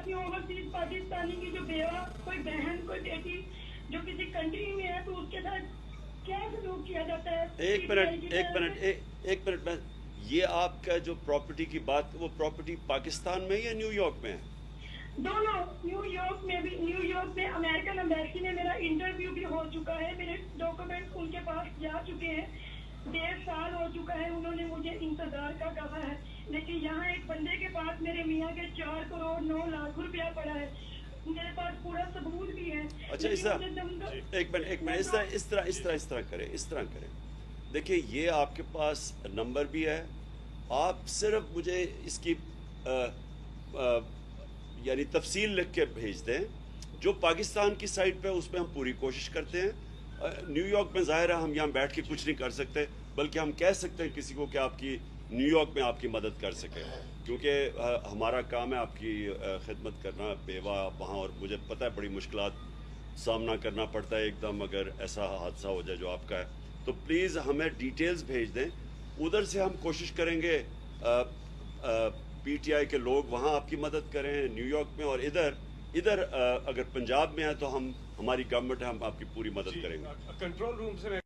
क्यों होगा? सिर्फ पाकिस्तानी की जो बेवा, कोई बहन, कोई बेटी जो किसी कंट्री में है तो उसके साथ क्या सलूक किया जाता है? एक मिनट में ये आपका जो प्रॉपर्टी की बात, वो प्रॉपर्टी पाकिस्तान में या न्यूयॉर्क में है? दोनों, न्यूयॉर्क में भी, न्यूयॉर्क में अमेरिकन एम्बेसी में मेरा इंटरव्यू भी हो चुका है, मेरे डॉक्यूमेंट उनके पास जा चुके हैं, 1.5 साल हो चुका है, उन्होंने मुझे इंतजार का कहा है। लेकिन यहाँ एक बंदे के पास मेरे मियाँ के 4 करोड़ 9 लाख रुपया पड़ा है, मेरे पास पूरा सबूत भी है। अच्छा, एक मिनट इस तरह करें। देखिए, ये आपके पास नंबर भी है, आप सिर्फ मुझे इसकी यानी तफसील लिख के भेज दें। जो पाकिस्तान की साइड पे उस पर हम पूरी कोशिश करते हैं। न्यूयॉर्क में ज़ाहिर है हम यहाँ बैठ के कुछ नहीं कर सकते, बल्कि हम कह सकते हैं किसी को कि आपकी न्यूयॉर्क में आपकी मदद कर सके, क्योंकि हमारा काम है आपकी खिदमत करना बेवा वहाँ। और मुझे पता है बड़ी मुश्किलात सामना करना पड़ता है एकदम अगर ऐसा हादसा हो जाए जो आपका है। तो प्लीज़ हमें डिटेल्स भेज दें, उधर से हम कोशिश करेंगे पीटीआई के लोग वहाँ आपकी मदद करें न्यूयॉर्क में, और इधर अगर पंजाब में है तो हमारी गवर्नमेंट है, हम आपकी पूरी मदद करेंगे। कंट्रोल रूम से